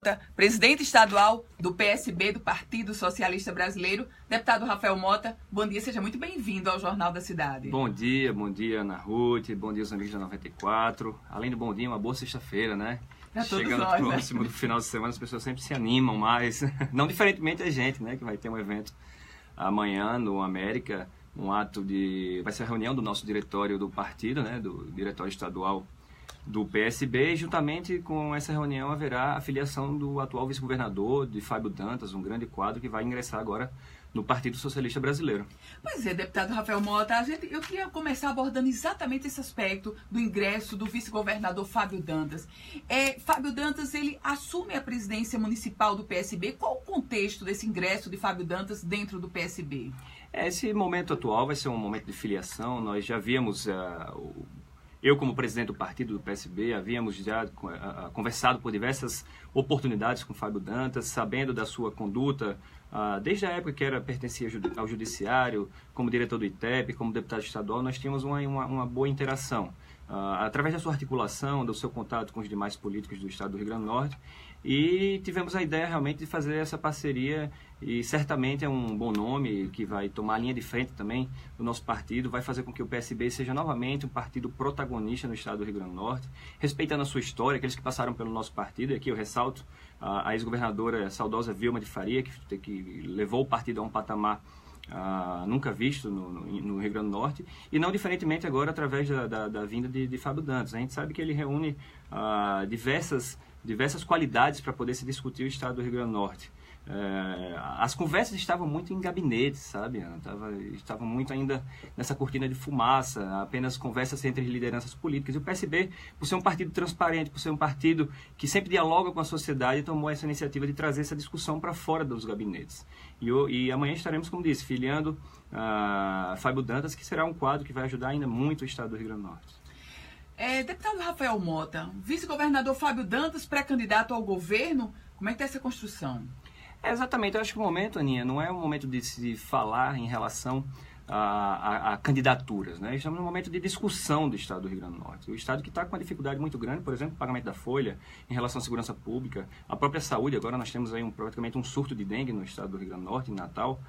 Mota, presidente estadual do PSB, do Partido Socialista Brasileiro. Deputado Rafael Mota, bom dia, seja muito bem-vindo ao Jornal da Cidade. Bom dia, Ana Ruth, bom dia aos amigos da 94. Além do bom dia, uma boa sexta-feira, né? Chegando próximo do final de semana, as pessoas sempre se animam mais. Não diferentemente a gente, né? Que vai ter um evento amanhã no América, vai ser a reunião do nosso diretório do partido, né? Do diretório estadual do PSB, e juntamente com essa reunião haverá a filiação do atual vice-governador, de Fábio Dantas, um grande quadro que vai ingressar agora no Partido Socialista Brasileiro. Pois é, deputado Rafael Mota, eu queria começar abordando exatamente esse aspecto do ingresso do vice-governador Fábio Dantas. Fábio Dantas, ele assume a presidência municipal do PSB. Qual o contexto desse ingresso de Fábio Dantas dentro do PSB? Esse momento atual vai ser um momento de filiação. Nós já havíamos... Eu, como presidente do partido do PSB, havíamos já conversado por diversas oportunidades com Fábio Dantas, sabendo da sua conduta, desde a época que pertencia ao Judiciário, como diretor do ITEP, como deputado estadual, nós tínhamos uma boa interação. Através da sua articulação, do seu contato com os demais políticos do estado do Rio Grande do Norte, e tivemos a ideia realmente de fazer essa parceria, e certamente é um bom nome que vai tomar a linha de frente também do nosso partido, vai fazer com que o PSB seja novamente um partido protagonista no estado do Rio Grande do Norte, respeitando a sua história, aqueles que passaram pelo nosso partido, e aqui eu ressalto a ex-governadora saudosa Vilma de Faria, que levou o partido a um patamar nunca visto no Rio Grande do Norte, e não diferentemente agora através da vinda de Fábio Dantas. A gente sabe que ele reúne diversas qualidades para poder se discutir o estado do Rio Grande do Norte. As conversas estavam muito em gabinetes, sabe? Estavam muito ainda nessa cortina de fumaça, apenas conversas entre lideranças políticas. E o PSB, por ser um partido transparente, por ser um partido que sempre dialoga com a sociedade, tomou essa iniciativa de trazer essa discussão para fora dos gabinetes. E amanhã estaremos, como disse, filiando Fábio Dantas, que será um quadro que vai ajudar ainda muito o estado do Rio Grande do Norte. Deputado Rafael Mota, vice-governador Fábio Dantas, pré-candidato ao governo, como é que está essa construção? Exatamente, eu acho que o momento, Aninha, não é um momento de se falar em relação a candidaturas, né? Estamos num momento de discussão do estado do Rio Grande do Norte. O estado que está com uma dificuldade muito grande, por exemplo, o pagamento da folha, em relação à segurança pública, a própria saúde. Agora nós temos aí praticamente um surto de dengue no estado do Rio Grande do Norte, em Natal.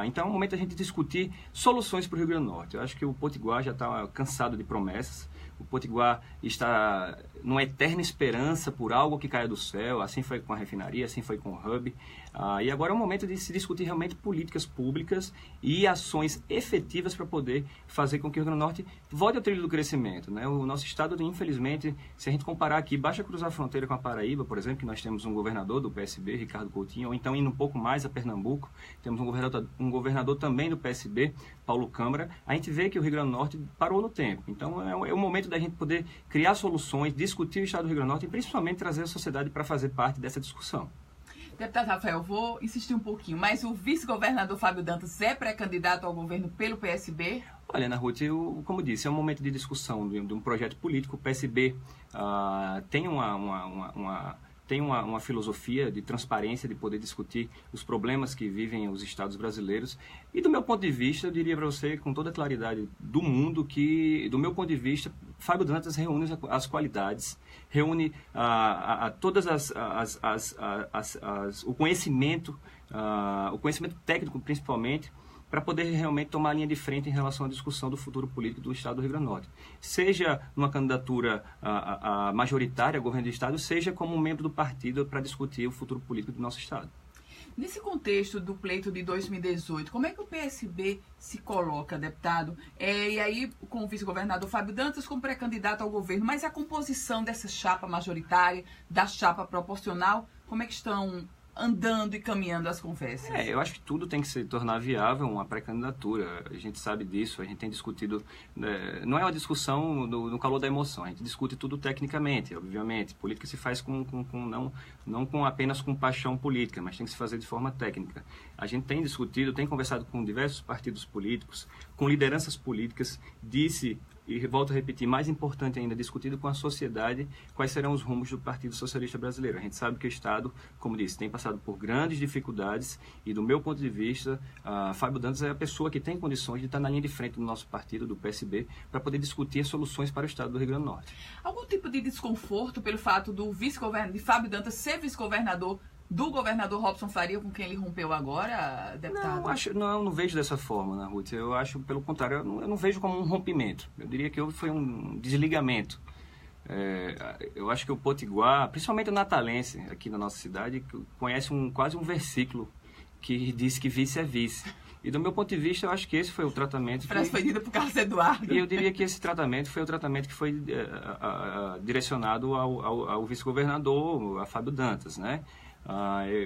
Então é um momento da gente discutir soluções para o Rio Grande do Norte. Eu acho que o Potiguar já está cansado de promessas. O Potiguar está numa eterna esperança por algo que caia do céu. Assim foi com a refinaria, assim foi com o Hub. E agora é o momento de se discutir realmente políticas públicas e ações efetivas para poder fazer com que o Rio Grande do Norte volte ao trilho do crescimento, né? O nosso estado, infelizmente, se a gente comparar aqui, basta cruzar a fronteira com a Paraíba, por exemplo, que nós temos um governador do PSB, Ricardo Coutinho, ou então indo um pouco mais a Pernambuco, temos um governador também do PSB, Paulo Câmara. A gente vê que o Rio Grande do Norte parou no tempo. Então é o momento da gente poder criar soluções, discutir o estado do Rio Grande do Norte e principalmente trazer a sociedade para fazer parte dessa discussão. Deputado Rafael, vou insistir um pouquinho, mas o vice-governador Fábio Dantas é pré-candidato ao governo pelo PSB? Olha, Ana Ruth, como disse, é um momento de discussão de um projeto político. O PSB tem uma filosofia de transparência, de poder discutir os problemas que vivem os estados brasileiros. E do meu ponto de vista, eu diria para você com toda a claridade do mundo que, do meu ponto de vista, Fábio Dantas reúne as qualidades, reúne todas o conhecimento técnico principalmente, para poder realmente tomar a linha de frente em relação à discussão do futuro político do estado do Rio Grande do Norte. Seja numa candidatura majoritária ao governo do estado, seja como um membro do partido para discutir o futuro político do nosso estado. Nesse contexto do pleito de 2018, como é que o PSB se coloca, deputado? E aí, com o vice-governador Fábio Dantas como pré-candidato ao governo, mas a composição dessa chapa majoritária, da chapa proporcional, como é que estão andando e caminhando as conversas? Eu acho que tudo tem que se tornar viável uma pré-candidatura. A gente sabe disso, a gente tem discutido. Não é uma discussão no calor da emoção, a gente discute tudo tecnicamente, obviamente. Política se faz não apenas com paixão política, mas tem que se fazer de forma técnica. A gente tem discutido, tem conversado com diversos partidos políticos, com lideranças políticas, disse e volto a repetir, mais importante ainda, discutido com a sociedade quais serão os rumos do Partido Socialista Brasileiro. A gente sabe que o Estado, como disse, tem passado por grandes dificuldades e, do meu ponto de vista, Fábio Dantas é a pessoa que tem condições de estar na linha de frente do nosso partido, do PSB, para poder discutir soluções para o Estado do Rio Grande do Norte. Algum tipo de desconforto pelo fato do de Fábio Dantas ser vice-governador do governador Robson Faria, com quem ele rompeu agora, deputado? Não vejo dessa forma, Ana Ruth. Eu acho, pelo contrário, eu não vejo como um rompimento. Eu diria que foi um desligamento. Eu acho que o potiguar, principalmente o natalense aqui na nossa cidade, conhece quase um versículo que diz que vice é vice. E do meu ponto de vista, eu acho que esse foi o tratamento... Frase foi dita por Carlos Eduardo. E eu diria que esse tratamento foi o tratamento que foi direcionado ao vice-governador, a Fábio Dantas, né?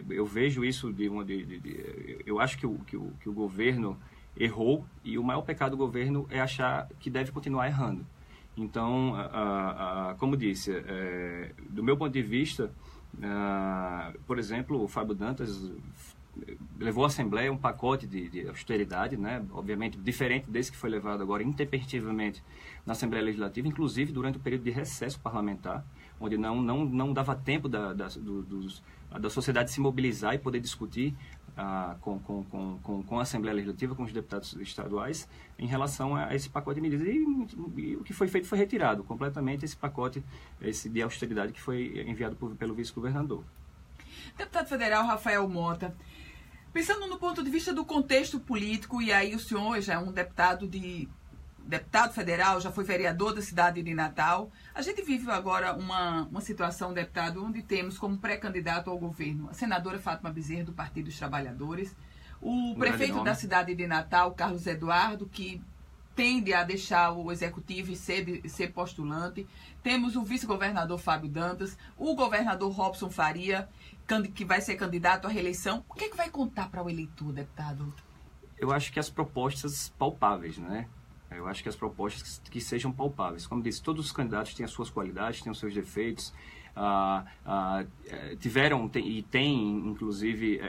Eu vejo isso eu acho que o governo errou, e o maior pecado do governo é achar que deve continuar errando. Então, como disse, do meu ponto de vista, por exemplo, o Fábio Dantas levou à Assembleia um pacote de austeridade, né? Obviamente diferente desse que foi levado agora intempestivamente na Assembleia Legislativa, inclusive durante o período de recesso parlamentar, onde não dava tempo da sociedade se mobilizar e poder discutir com a Assembleia Legislativa, com os deputados estaduais, em relação a esse pacote de medidas. E o que foi feito foi retirado completamente esse pacote de austeridade que foi enviado pelo vice-governador. Deputado federal Rafael Mota, pensando no ponto de vista do contexto político, e aí o senhor já é um deputado federal, já foi vereador da cidade de Natal. A gente vive agora uma situação, deputado, onde temos como pré-candidato ao governo a senadora Fátima Bezerra, do Partido dos Trabalhadores, o prefeito da cidade de Natal, Carlos Eduardo, que tende a deixar o executivo e ser postulante. Temos o vice-governador Fábio Dantas, o governador Robson Faria, que vai ser candidato à reeleição. O que é que vai contar para o eleitor, deputado? Eu acho que as propostas palpáveis, né? Eu acho que as propostas que sejam palpáveis. Como disse, todos os candidatos têm as suas qualidades, têm os seus defeitos, e tem, inclusive,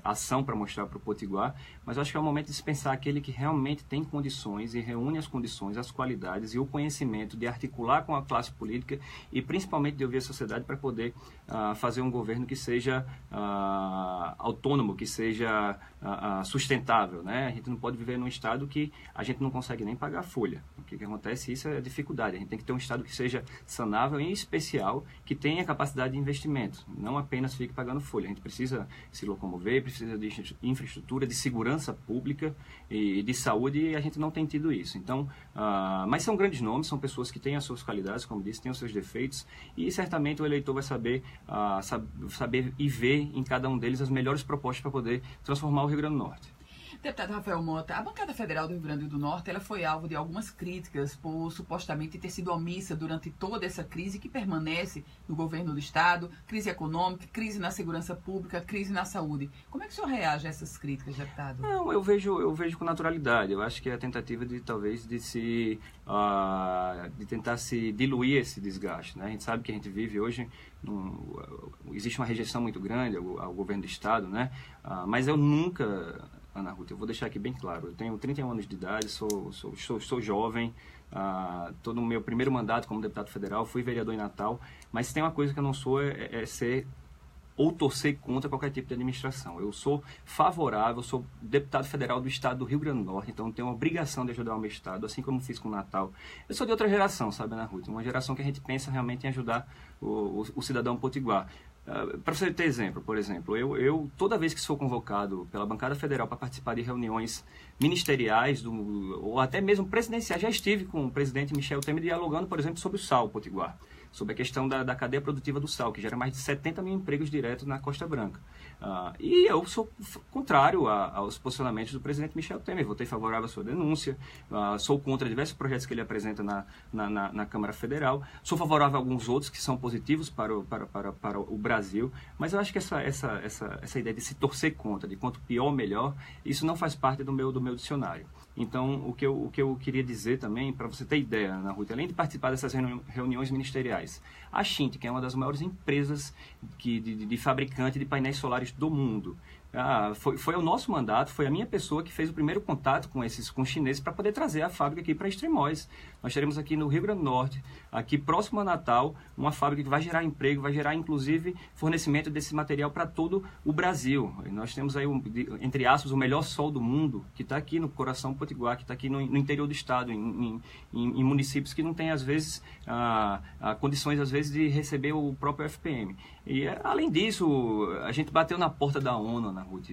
ação para mostrar para o Potiguar, mas eu acho que é o momento de se pensar aquele que realmente tem condições e reúne as condições, as qualidades e o conhecimento de articular com a classe política e principalmente de ouvir a sociedade para poder fazer um governo que seja autônomo, que seja sustentável, né? A gente não pode viver num estado que a gente não consegue nem pagar a folha. O que acontece? Isso é dificuldade. A gente tem que ter um estado que seja sanável, em especial, que tenha capacidade de investimento, não apenas fique pagando folha. A gente precisa se locomover, precisa de infraestrutura, de segurança pública e de saúde, e a gente não tem tido isso. Então, mas são grandes nomes, são pessoas que têm as suas qualidades, como disse, têm os seus defeitos, e certamente o eleitor vai saber e ver em cada um deles as melhores propostas para poder transformar o Rio Grande do Norte. Deputado Rafael Mota, a bancada federal do Rio Grande do Norte ela foi alvo de algumas críticas por supostamente ter sido omissa durante toda essa crise que permanece no governo do Estado, crise econômica, crise na segurança pública, crise na saúde. Como é que o senhor reage a essas críticas, deputado? Não, eu vejo com naturalidade. Eu acho que é a tentativa de tentar se diluir esse desgaste, né? A gente sabe que a gente vive hoje existe uma rejeição muito grande ao governo do Estado, né? Mas eu nunca... Ana Ruth, eu vou deixar aqui bem claro, eu tenho 31 anos de idade, sou jovem, estou no meu primeiro mandato como deputado federal, fui vereador em Natal, mas se tem uma coisa que eu não sou é ser ou torcer contra qualquer tipo de administração. Eu sou favorável, sou deputado federal do estado do Rio Grande do Norte, então tenho a obrigação de ajudar o meu estado, assim como fiz com o Natal. Eu sou de outra geração, sabe, Ana Ruth? Uma geração que a gente pensa realmente em ajudar o cidadão potiguar. Para você ter exemplo, por exemplo, eu toda vez que sou convocado pela bancada federal para participar de reuniões ministeriais ou até mesmo presidenciais, já estive com o presidente Michel Temer dialogando, por exemplo, sobre o sal potiguar, sobre a questão da cadeia produtiva do sal, que gera mais de 70 mil empregos diretos na Costa Branca. E eu sou contrário aos posicionamentos do presidente Michel Temer, votei favorável à sua denúncia, sou contra diversos projetos que ele apresenta na Câmara Federal, sou favorável a alguns outros que são positivos para o Brasil, mas eu acho que essa ideia de se torcer contra, de quanto pior, melhor, isso não faz parte do meu dicionário. Então, o que eu queria dizer também, para você ter ideia, Ana Ruth, além de participar dessas reuniões ministeriais, a Xinte, que é uma das maiores empresas de fabricante de painéis solares do mundo, Foi o nosso mandato, foi a minha pessoa que fez o primeiro contato com os chineses para poder trazer a fábrica aqui para Extremóis. Nós teremos aqui no Rio Grande do Norte, aqui próximo a Natal, uma fábrica que vai gerar emprego, vai gerar inclusive fornecimento desse material para todo o Brasil. E nós temos aí, entre aspas, o melhor sol do mundo, que está aqui no coração potiguar, que está aqui no interior do estado, em municípios que não têm, às vezes, condições, às vezes, de receber o próprio FPM. E, além disso, a gente bateu na porta da ONU, na Ruth,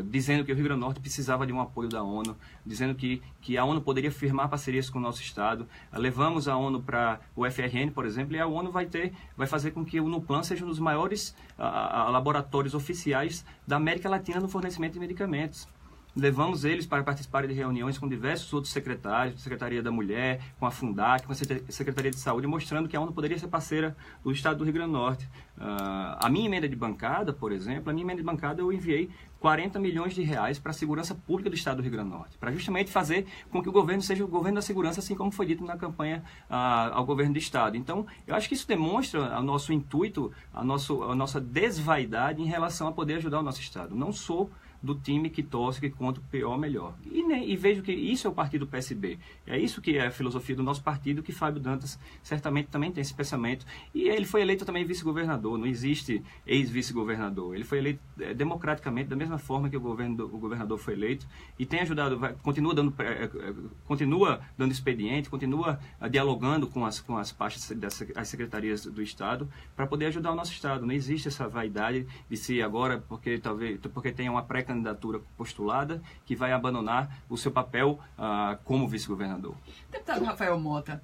dizendo que o Rio Grande do Norte precisava de um apoio da ONU, dizendo que a ONU poderia firmar parcerias com o nosso estado. Levamos a ONU para o FRN, por exemplo, e a ONU vai fazer com que o NUPLAN seja um dos maiores laboratórios oficiais da América Latina no fornecimento de medicamentos. Levamos eles para participarem de reuniões com diversos outros secretários, Secretaria da Mulher, com a Fundac, com a Secretaria de Saúde, mostrando que a ONU poderia ser parceira do Estado do Rio Grande do Norte. A minha emenda de bancada, por exemplo, eu enviei 40 milhões de reais para a segurança pública do Estado do Rio Grande do Norte, para justamente fazer com que o governo seja o governo da segurança, assim como foi dito na campanha ao governo do Estado. Então, eu acho que isso demonstra o nosso intuito, a nossa desvaidade em relação a poder ajudar o nosso Estado. Não sou do time que torce, que conta o pior melhor. E vejo que isso é o partido PSB. É isso que é a filosofia do nosso partido, que Fábio Dantas certamente também tem esse pensamento. E ele foi eleito também vice-governador, não existe ex-vice-governador. Ele foi eleito democraticamente, da mesma forma que o governador foi eleito, e tem ajudado, continua dando expediente, continua dialogando com as pastas das secretarias do Estado, para poder ajudar o nosso Estado. Não existe essa vaidade de se agora, porque tem uma pré-candidatura postulada, que vai abandonar o seu papel como vice-governador. Deputado Rafael Mota,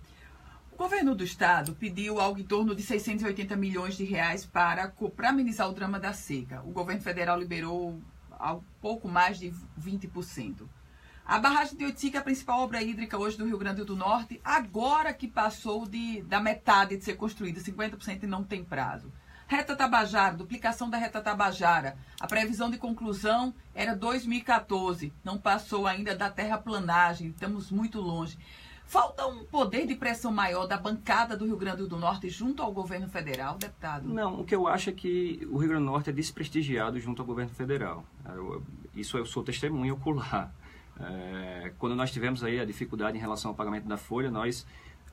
o governo do estado pediu algo em torno de 680 milhões de reais para amenizar o drama da seca. O governo federal liberou pouco mais de 20%. A barragem de Oiticica é a principal obra hídrica hoje do Rio Grande do Norte, agora que passou da metade de ser construída, 50% e não tem prazo. Reta Tabajara, duplicação da Reta Tabajara. A previsão de conclusão era 2014. Não passou ainda da terraplanagem. Estamos muito longe. Falta um poder de pressão maior da bancada do Rio Grande do Norte junto ao governo federal, deputado? Não, o que eu acho é que o Rio Grande do Norte é desprestigiado junto ao governo federal. Isso eu sou testemunha ocular. Quando nós tivemos aí a dificuldade em relação ao pagamento da folha,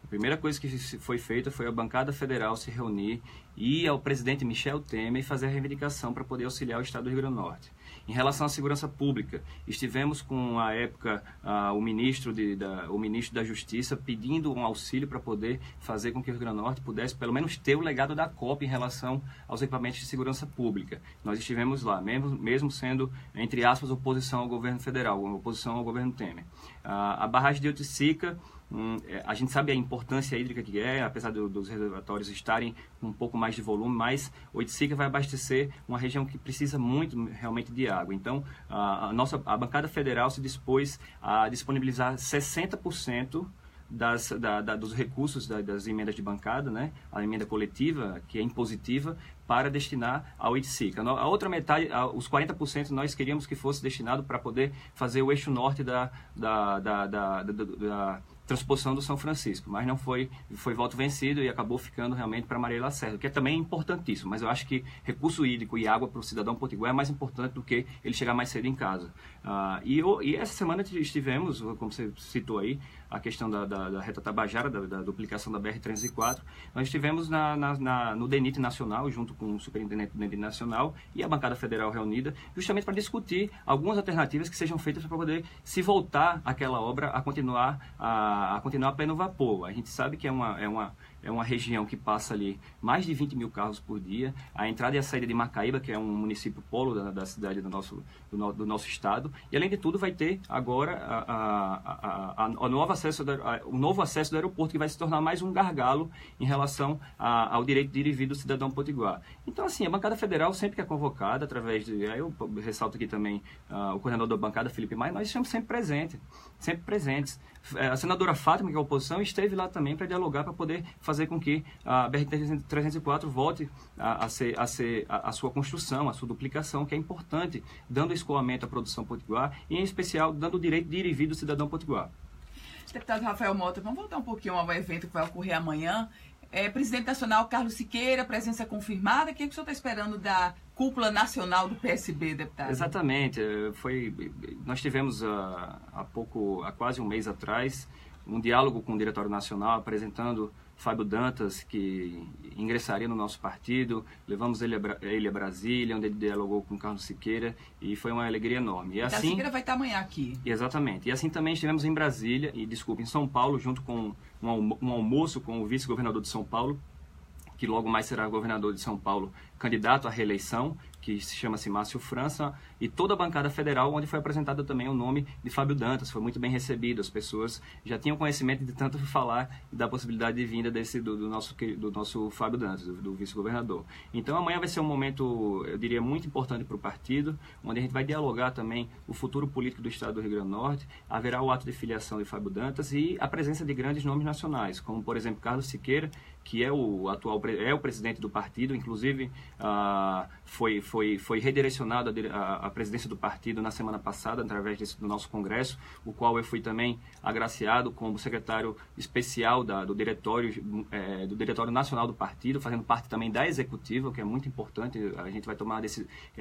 a primeira coisa que foi feita foi a bancada federal se reunir e ao presidente Michel Temer fazer a reivindicação para poder auxiliar o Estado do Rio Grande do Norte. Em relação à segurança pública, estivemos com, à época, o ministro da Justiça pedindo um auxílio para poder fazer com que o Rio Grande do Norte pudesse, pelo menos, ter o legado da COP em relação aos equipamentos de segurança pública. Nós estivemos lá, mesmo sendo, entre aspas, oposição ao governo federal, oposição ao governo Temer. A barragem de Oiticica, a gente sabe a importância hídrica que é, apesar dos reservatórios estarem com um pouco mais de volume, mas Oiticica vai abastecer uma região que precisa muito realmente de água. Então, a bancada federal se dispôs a disponibilizar 60% dos recursos das emendas de bancada, né? A emenda coletiva, que é impositiva, para destinar ao Oiticica. A outra metade, os 40%, nós queríamos que fosse destinado para poder fazer o eixo norte da transposição do São Francisco, mas não foi voto vencido e acabou ficando realmente para Maria Lacerda, que é também importantíssimo, mas eu acho que recurso hídrico e água para o cidadão potiguar é mais importante do que ele chegar mais cedo em casa. E essa semana estivemos, como você citou aí, a questão da Reta Tabajara, da duplicação da BR-304, nós estivemos no DENIT Nacional, junto com o superintendente do DENIT Nacional e a bancada federal reunida, justamente para discutir algumas alternativas que sejam feitas para poder se voltar aquela obra a continuar a pleno vapor. A gente sabe que é uma região que passa ali mais de 20 mil carros por dia. A entrada e a saída de Macaíba, que é um município polo da cidade do nosso estado. E, além de tudo, vai ter agora o novo acesso do aeroporto, que vai se tornar mais um gargalo em relação ao direito de ir e vir do cidadão potiguar. Então, assim, a bancada federal sempre que é convocada, através de... Eu ressalto aqui também o coordenador da bancada, Felipe Maia, nós estamos sempre presentes. A senadora Fátima, que é a oposição, esteve lá também para dialogar, para poder fazer com que a BR-304 volte a ser a sua construção, a sua duplicação, que é importante, dando escoamento à produção potiguar e, em especial, dando o direito de ir e vir do cidadão potiguar. Deputado Rafael Mota, vamos voltar um pouquinho ao evento que vai ocorrer amanhã. Presidente nacional Carlos Siqueira, presença confirmada. O que o senhor está esperando da cúpula nacional do PSB, deputado? Exatamente. Nós tivemos há quase um mês atrás, um diálogo com o Diretório Nacional, apresentando Fábio Dantas, que ingressaria no nosso partido. Levamos ele a Brasília, onde ele dialogou com Carlos Siqueira, e foi uma alegria enorme. E assim, Siqueira vai estar amanhã aqui. Exatamente. E assim também estivemos em Brasília, em São Paulo, junto com um almoço com o vice-governador de São Paulo, que logo mais será governador de São Paulo, candidato à reeleição, que chama-se Márcio França, e toda a bancada federal, onde foi apresentado também o nome de Fábio Dantas. Foi muito bem recebido, as pessoas já tinham conhecimento de tanto falar da possibilidade de vinda do nosso Fábio Dantas, do vice-governador. Então amanhã vai ser um momento, eu diria, muito importante para o partido, onde a gente vai dialogar também o futuro político do estado do Rio Grande do Norte. Haverá o ato de filiação de Fábio Dantas e a presença de grandes nomes nacionais, como por exemplo Carlos Siqueira, que é o presidente do partido, inclusive foi redirecionado à presidência do partido na semana passada, através do nosso congresso, o qual eu fui também agraciado como secretário especial do Diretório Nacional do partido, fazendo parte também da executiva, o que é muito importante. A gente vai tomar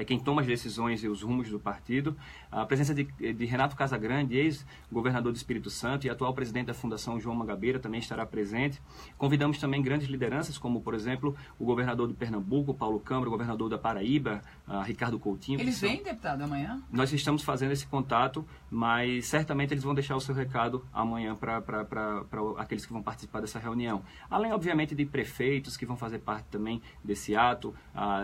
quem toma as decisões e os rumos do partido. A presença de Renato Casagrande, ex-governador do Espírito Santo e atual presidente da Fundação João Mangabeira, também estará presente. Convidamos também grandes lideranças, como, por exemplo, o governador de Pernambuco, Paulo Câmara, o governador da Paraíba, Ricardo Coutinho. Eles vêm, deputado, amanhã? Nós estamos fazendo esse contato, mas certamente eles vão deixar o seu recado amanhã para aqueles que vão participar dessa reunião. Além, obviamente, de prefeitos que vão fazer parte também desse ato,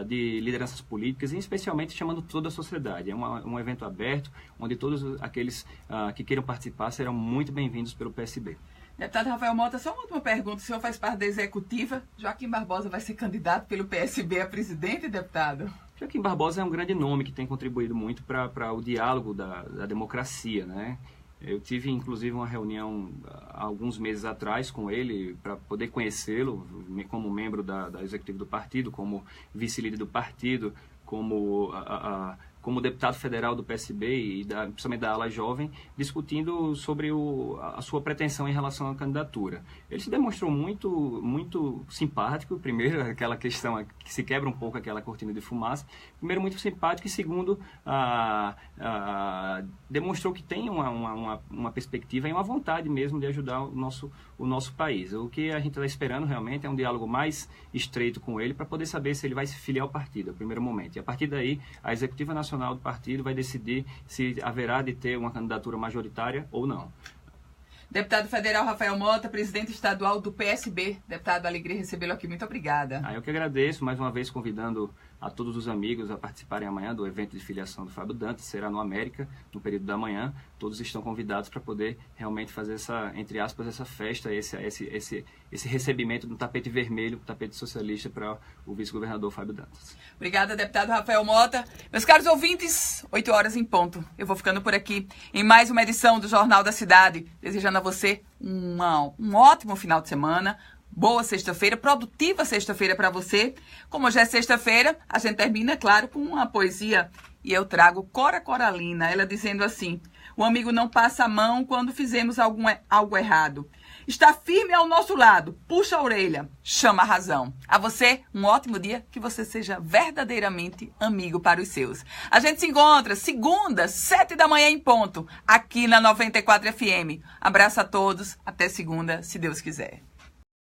de lideranças políticas, e especialmente chamando toda a sociedade. É um evento aberto, onde todos aqueles que queiram participar serão muito bem-vindos pelo PSB. Deputado Rafael Mota, só uma última pergunta. O senhor faz parte da executiva. Joaquim Barbosa vai ser candidato pelo PSB a presidente, deputado? Joaquim Barbosa é um grande nome que tem contribuído muito para o diálogo da democracia, né? Eu tive, inclusive, uma reunião há alguns meses atrás com ele para poder conhecê-lo como membro da executiva do partido, como vice-líder do partido, como deputado federal do PSB e principalmente da ala jovem, discutindo sobre a sua pretensão em relação à candidatura. Ele se demonstrou muito simpático. Primeiro, aquela questão que se quebra um pouco aquela cortina de fumaça. Primeiro, muito simpático, e segundo, demonstrou que tem uma perspectiva e uma vontade mesmo de ajudar o nosso país. O que a gente está esperando realmente é um diálogo mais estreito com ele para poder saber se ele vai se filiar ao partido, no primeiro momento. E a partir daí, a executiva nacional do partido vai decidir se haverá de ter uma candidatura majoritária ou não. Deputado federal Rafael Mota, presidente estadual do PSB. Deputado, alegria recebê-lo aqui. Muito obrigada. Eu que agradeço, mais uma vez convidando a todos os amigos a participarem amanhã do evento de filiação do Fábio Dantas. Será no América, no período da manhã. Todos estão convidados para poder realmente fazer essa, entre aspas, essa festa, esse recebimento do tapete vermelho, tapete socialista para o vice-governador Fábio Dantas. Obrigada, deputado Rafael Mota. Meus caros ouvintes, 8 horas em ponto. Eu vou ficando por aqui em mais uma edição do Jornal da Cidade, desejando a você um ótimo final de semana. Boa sexta-feira, produtiva sexta-feira para você. Como hoje é sexta-feira, a gente termina, claro, com uma poesia. E eu trago Cora Coralina, ela dizendo assim: o amigo não passa a mão quando fizemos algo errado. Está firme ao nosso lado, puxa a orelha, chama a razão. A você, um ótimo dia, que você seja verdadeiramente amigo para os seus. A gente se encontra segunda, 7 da manhã em ponto, aqui na 94 FM. Abraço a todos, até segunda, se Deus quiser.